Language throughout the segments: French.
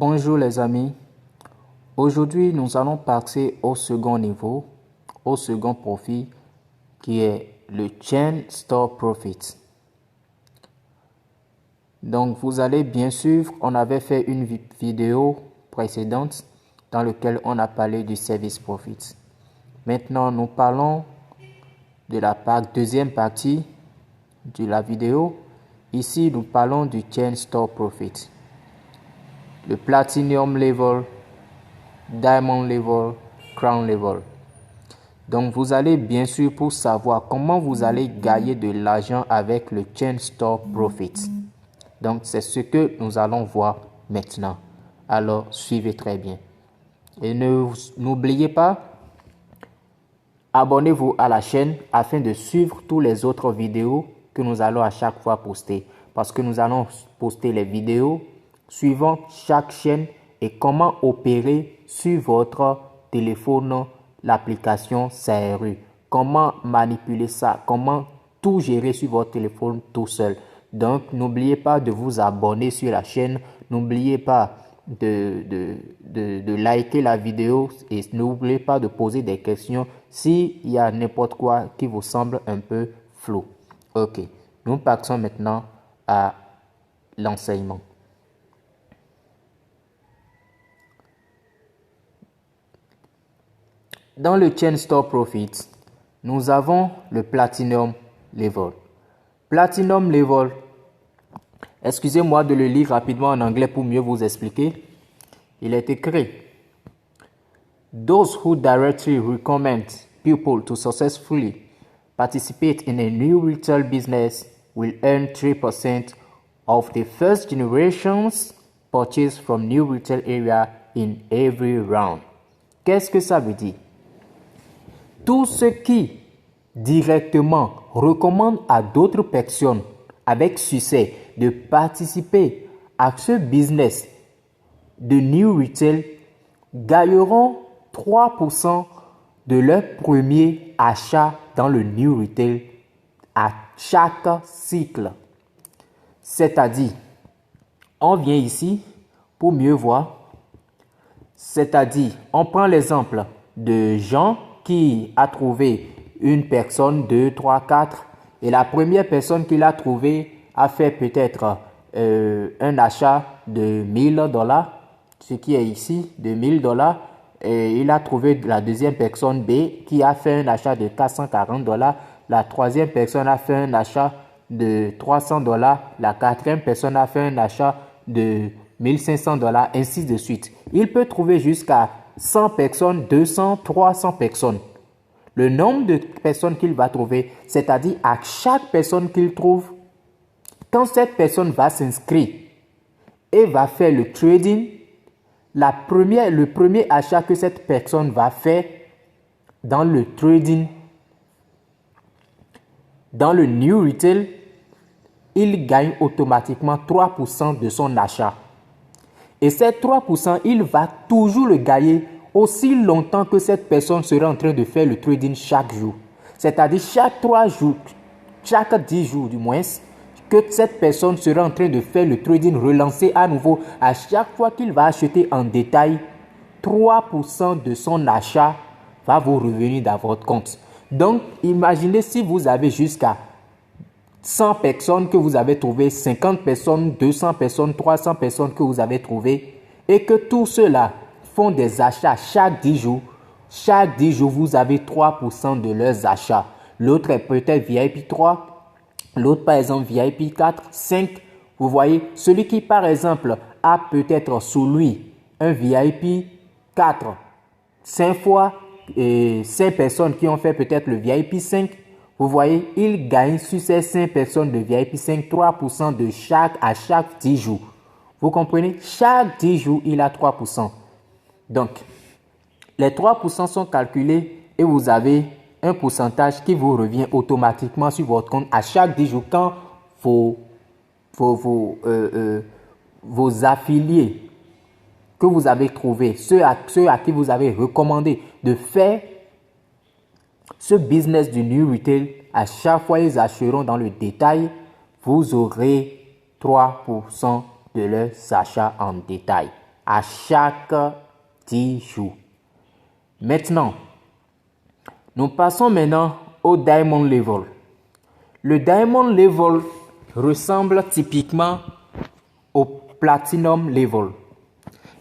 Bonjour les amis, aujourd'hui nous allons passer au second niveau, au second profil qui est le Chain Store Profit. Donc vous allez bien suivre, on avait fait une vidéo précédente dans laquelle on a parlé du Service Profit. Maintenant nous parlons de la deuxième partie de la vidéo. Ici nous parlons du Chain Store Profit. Le Platinum Level, Diamond Level, Crown Level. Donc vous allez bien sûr pour savoir comment vous allez gagner de l'argent avec le Chain Store Profit. Donc c'est ce que nous allons voir maintenant. Alors suivez très bien. Et n'oubliez pas, abonnez-vous à la chaîne afin de suivre toutes les autres vidéos que nous allons à chaque fois poster. Parce que nous allons poster les vidéos suivant chaque chaîne et comment opérer sur votre téléphone l'application CRU. Comment manipuler ça, comment tout gérer sur votre téléphone tout seul. Donc n'oubliez pas de vous abonner sur la chaîne, n'oubliez pas de liker la vidéo et n'oubliez pas de poser des questions s'il y a n'importe quoi qui vous semble un peu flou. Ok, nous passons maintenant à l'enseignement. Dans le Chain Store Profit, nous avons le Platinum Level. Platinum Level, excusez-moi de le lire rapidement en anglais pour mieux vous expliquer. Il est écrit: Those who directly recommend people to successfully participate in a new retail business will earn 3% of the first generation's purchase from new retail area in every round. Qu'est-ce que ça veut dire? Tous ceux qui directement recommandent à d'autres personnes avec succès de participer à ce business de New Retail gagneront 3% de leur premier achat dans le New Retail à chaque cycle. C'est-à-dire, on vient ici pour mieux voir. C'est-à-dire, on prend l'exemple de Jean qui a trouvé une personne, 2, 3, 4. Et la première personne qu'il a trouvée a fait peut-être un achat de $1000, ce qui est ici, de $1000. Et il a trouvé la deuxième personne B qui a fait un achat de $440. La troisième personne a fait un achat de $300. La quatrième personne a fait un achat de $1500, ainsi de suite. Il peut trouver jusqu'à 100 personnes, 200, 300 personnes. Le nombre de personnes qu'il va trouver, c'est-à-dire à chaque personne qu'il trouve, quand cette personne va s'inscrire et va faire le trading, le premier achat que cette personne va faire dans le trading, dans le New Retail, il gagne automatiquement 3% de son achat. Et ces 3%, il va toujours le gagner aussi longtemps que cette personne sera en train de faire le trading chaque jour. C'est-à-dire chaque 3 jours, chaque 10 jours du moins, que cette personne sera en train de faire le trading relancé à nouveau. À chaque fois qu'il va acheter en détail, 3% de son achat va vous revenir dans votre compte. Donc, imaginez si vous avez jusqu'à 100 personnes que vous avez trouvées, 50 personnes, 200 personnes, 300 personnes que vous avez trouvées et que tous ceux-là font des achats chaque 10 jours. Chaque 10 jours, vous avez 3% de leurs achats. L'autre est peut-être VIP 3, l'autre par exemple VIP 4, 5. Vous voyez, celui qui par exemple a peut-être sous lui un VIP 4, 5 fois et 5 personnes qui ont fait peut-être le VIP 5. Vous voyez, il gagne sur ces 5 personnes de VIP 5 3% de à chaque 10 jours. Vous comprenez? Chaque 10 jours, il a 3%. Donc, les 3% sont calculés et vous avez un pourcentage qui vous revient automatiquement sur votre compte à chaque 10 jours quand vos affiliés que vous avez trouvés, ceux à qui vous avez recommandé de faire ce business du New Retail, à chaque fois ils achèteront dans le détail, vous aurez 3% de leurs achats en détail. à chaque 10 jours. Maintenant, nous passons maintenant au Diamond Level. Le Diamond Level ressemble typiquement au Platinum Level.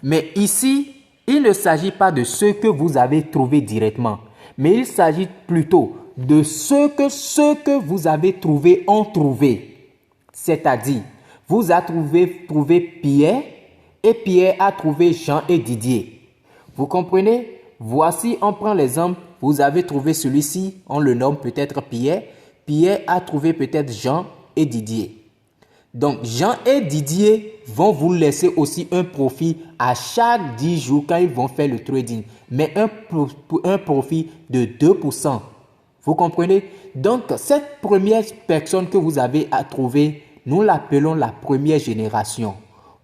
Mais ici, il ne s'agit pas de ce que vous avez trouvé directement, mais il s'agit plutôt de ce que vous avez trouvé ont trouvé. C'est-à-dire, vous avez trouvé Pierre et Pierre a trouvé Jean et Didier. Vous comprenez? Voici, on prend l'exemple, vous avez trouvé celui-ci, on le nomme peut-être Pierre. Pierre a trouvé peut-être Jean et Didier. Donc, Jean et Didier vont vous laisser aussi un profit à chaque 10 jours quand ils vont faire le trading. Mais un profit de 2%. Vous comprenez? Donc, cette première personne que vous avez à trouver, nous l'appelons la première génération.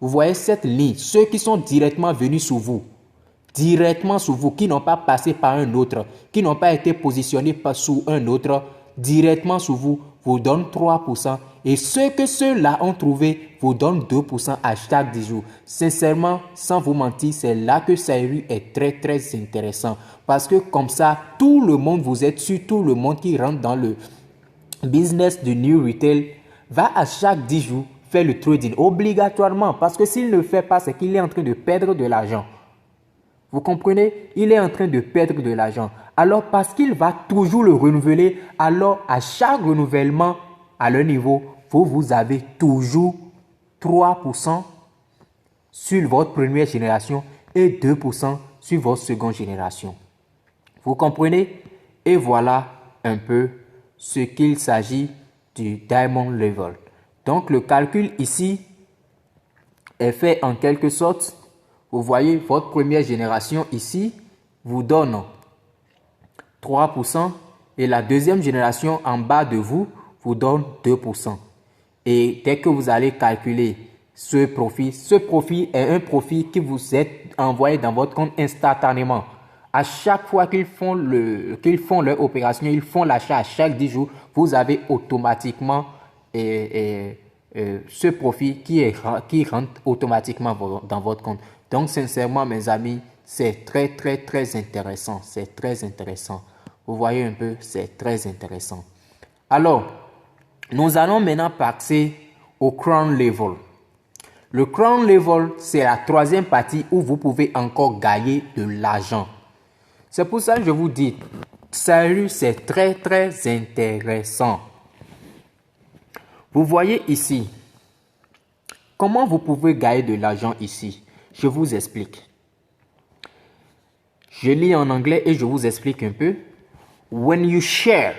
Vous voyez cette ligne, ceux qui sont directement venus sur vous. Directement sur vous, qui n'ont pas passé par un autre, qui n'ont pas été positionnés sous un autre, directement sur vous, vous donne 3%. Et ce que ceux-là ont trouvé vous donne 2% à chaque 10 jours. Sincèrement, sans vous mentir, c'est là que Sairu est très intéressant. Parce que comme ça, tout le monde, vous êtes sûr, tout le monde qui rentre dans le business du New Retail va à chaque 10 jours faire le trading obligatoirement. Parce que s'il ne le fait pas, c'est qu'il est en train de perdre de l'argent. Vous comprenez? Il est en train de perdre de l'argent. Alors, parce qu'il va toujours le renouveler, alors à chaque renouvellement à leur niveau, vous avez toujours 3% sur votre première génération et 2% sur votre seconde génération. Vous comprenez? Et voilà un peu ce qu'il s'agit du Diamond Level. Donc, le calcul ici est fait en quelque sorte. Vous voyez, votre première génération ici vous donne 3% et la deuxième génération en bas de vous donne 2%. Et dès que vous allez calculer ce profit est un profit qui vous est envoyé dans votre compte instantanément. À chaque fois qu'ils font leur opération, ils font l'achat à chaque 10 jours, vous avez automatiquement ce profit qui rentre automatiquement dans votre compte. Donc, sincèrement, mes amis, c'est très intéressant. C'est très intéressant. Vous voyez un peu, c'est très intéressant. Alors, nous allons maintenant passer au Crown Level. Le Crown Level, c'est la troisième partie où vous pouvez encore gagner de l'argent. C'est pour ça que je vous dis, Sairu, c'est très intéressant. Vous voyez ici, comment vous pouvez gagner de l'argent ici? Je vous explique. Je lis en anglais et je vous explique un peu. When you share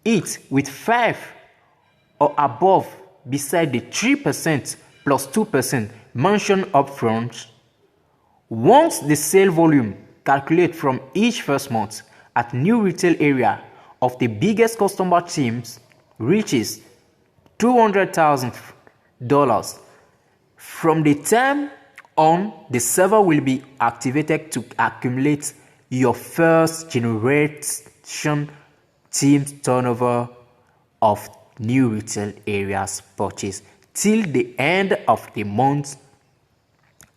it with 5 or above beside the 3% plus 2% mentioned upfront, once the sale volume calculated from each first month at new retail area of the biggest customer teams reaches $200,000, from the time on, the server will be activated to accumulate your first generation team's turnover of new retail areas purchase till the end of the month,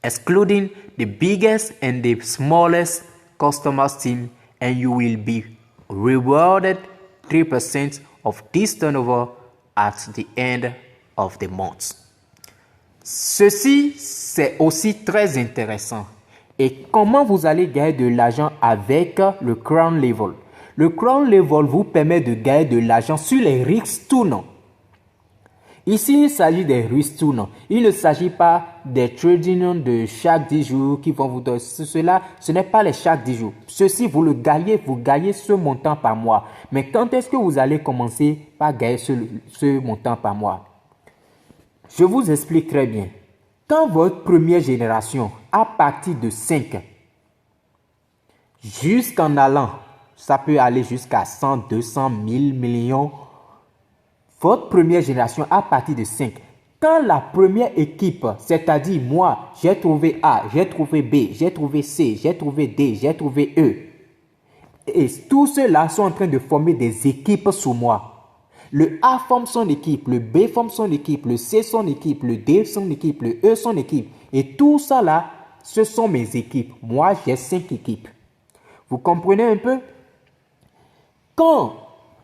excluding the biggest and the smallest customers team, and you will be rewarded 3% of this turnover at the end of the month. Ceci, c'est aussi très intéressant. Et comment vous allez gagner de l'argent avec le Crown Level? Le Crown Level vous permet de gagner de l'argent sur les risques tournants. Ici, il s'agit des risques tournants. Il ne s'agit pas des trading de chaque 10 jours qui vont vous donner cela. Ce n'est pas les chaque 10 jours. Ceci, vous gagnez ce montant par mois. Mais quand est-ce que vous allez commencer par gagner ce montant par mois? Je vous explique très bien. Quand votre première génération, à partir de 5, jusqu'en allant, ça peut aller jusqu'à 100, 200, 1000 millions, votre première génération à partir de 5, quand la première équipe, c'est-à-dire moi, j'ai trouvé A, j'ai trouvé B, j'ai trouvé C, j'ai trouvé D, j'ai trouvé E, et tous ceux-là sont en train de former des équipes sous moi. Le A forme son équipe, le B forme son équipe, le C son équipe, le D son équipe, le E son équipe. Et tout ça là, ce sont mes équipes. Moi, j'ai 5 équipes. Vous comprenez un peu? Quand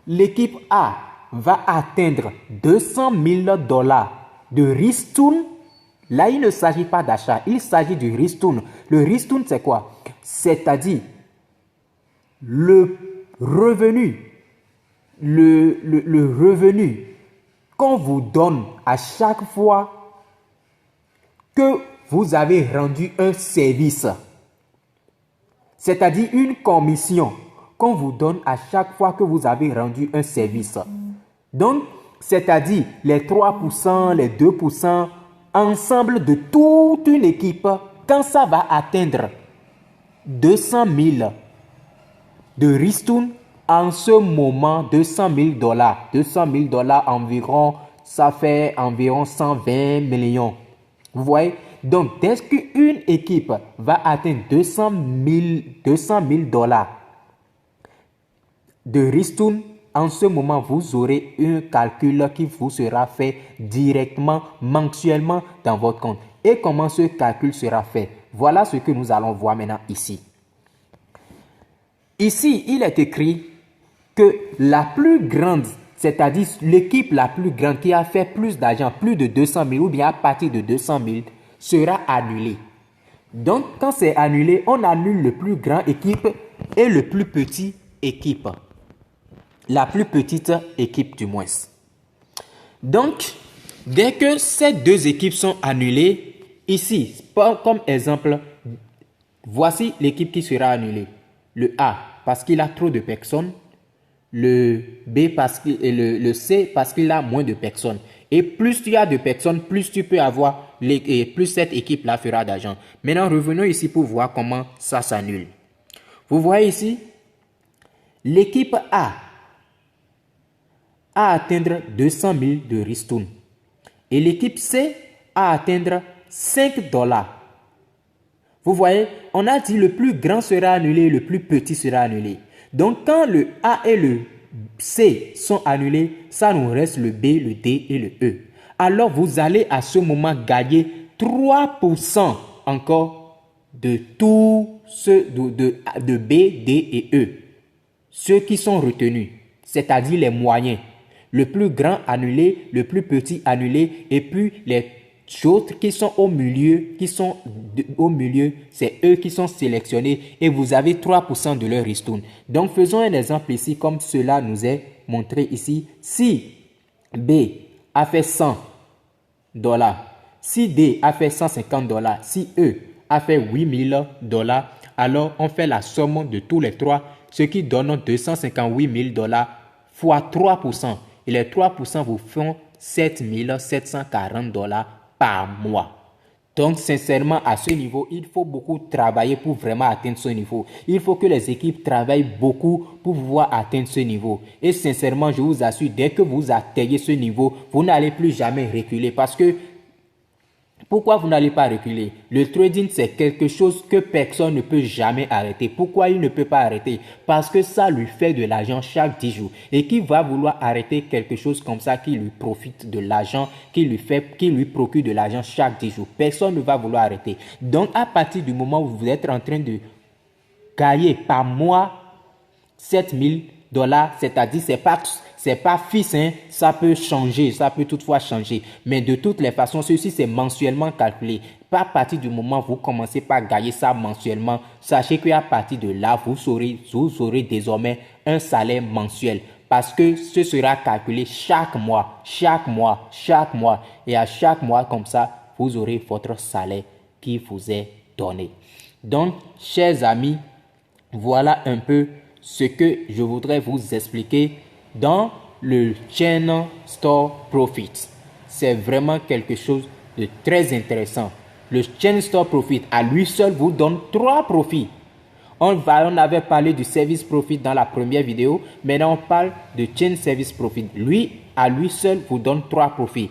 l'équipe A va atteindre 200 000 $ de ristourne, là, il ne s'agit pas d'achat, il s'agit du ristourne. Le ristourne, c'est quoi? C'est-à-dire le revenu, le revenu qu'on vous donne à chaque fois que vous avez rendu un service. C'est-à-dire une commission qu'on vous donne à chaque fois que vous avez rendu un service. Donc, c'est-à-dire les 3%, les 2%, ensemble de toute une équipe, quand ça va atteindre 200 000 de ristourne, en ce moment, 200 000 $. 200 000 $ environ, ça fait environ 120 millions. Vous voyez? Donc, dès qu'une équipe va atteindre 200 000 $ de ristourne, en ce moment, vous aurez un calcul qui vous sera fait directement, mensuellement dans votre compte. Et comment ce calcul sera fait? Voilà ce que nous allons voir maintenant ici. Ici, il est écrit que la plus grande, c'est-à-dire l'équipe la plus grande qui a fait plus d'argent, plus de 200 000 ou bien à partir de 200 000, sera annulée. Donc, quand c'est annulé, on annule le plus grand équipe et le plus petit équipe. La plus petite équipe du moins. Donc, dès que ces deux équipes sont annulées, ici, comme exemple, voici l'équipe qui sera annulée. Le A, parce qu'il a trop de personnes. Le B, le C, parce qu'il a moins de personnes. Et plus tu as de personnes, plus tu peux avoir, plus cette équipe-là fera d'argent. Maintenant, revenons ici pour voir comment ça s'annule. Vous voyez ici, l'équipe A à atteindre 200 000 de ristourne. Et l'équipe C à atteindre 5 $. Vous voyez, on a dit le plus grand sera annulé, le plus petit sera annulé. Donc, quand le A et le C sont annulés, ça nous reste le B, le D et le E. Alors, vous allez à ce moment gagner 3% encore de tout ce de B, D et E. Ceux qui sont retenus, c'est-à-dire les moyens. Le plus grand annulé, le plus petit annulé, et puis les autres qui sont au milieu, c'est eux qui sont sélectionnés et vous avez 3% de leur ristourne. Donc, faisons un exemple ici comme cela nous est montré ici. Si B a fait 100 $, si D a fait 150 $, si E a fait 8 000 $, alors on fait la somme de tous les trois, ce qui donne 258 000 $ fois 3%. Et les 3% vous font 7 740 $ par mois. Donc, sincèrement, à ce niveau, il faut beaucoup travailler pour vraiment atteindre ce niveau. Il faut que les équipes travaillent beaucoup pour pouvoir atteindre ce niveau. Et sincèrement, je vous assure, dès que vous atteignez ce niveau, vous n'allez plus jamais reculer. Parce que, pourquoi vous n'allez pas reculer? Le trading, c'est quelque chose que personne ne peut jamais arrêter. Pourquoi il ne peut pas arrêter? Parce que ça lui fait de l'argent chaque 10 jours. Et qui va vouloir arrêter quelque chose comme ça qui lui profite de l'argent, qui lui procure de l'argent chaque 10 jours? Personne ne va vouloir arrêter. Donc, à partir du moment où vous êtes en train de gagner par mois 7 000 $, c'est-à-dire c'est pas fixe, hein, ça peut changer, ça peut toutefois changer. Mais de toutes les façons, ceci c'est mensuellement calculé. À partir du moment où vous commencez par gagner ça mensuellement, sachez qu'à partir de là, vous aurez désormais un salaire mensuel. Parce que ce sera calculé chaque mois. Et à chaque mois comme ça, vous aurez votre salaire qui vous est donné. Donc, chers amis, voilà un peu ce que je voudrais vous expliquer dans le Chain Store Profit. C'est vraiment quelque chose de très intéressant. Le Chain Store Profit à lui seul vous donne 3 profits. On avait parlé du Service Profit dans la première vidéo. Maintenant, on parle de Chain Service Profit. Lui, à lui seul, vous donne 3 profits.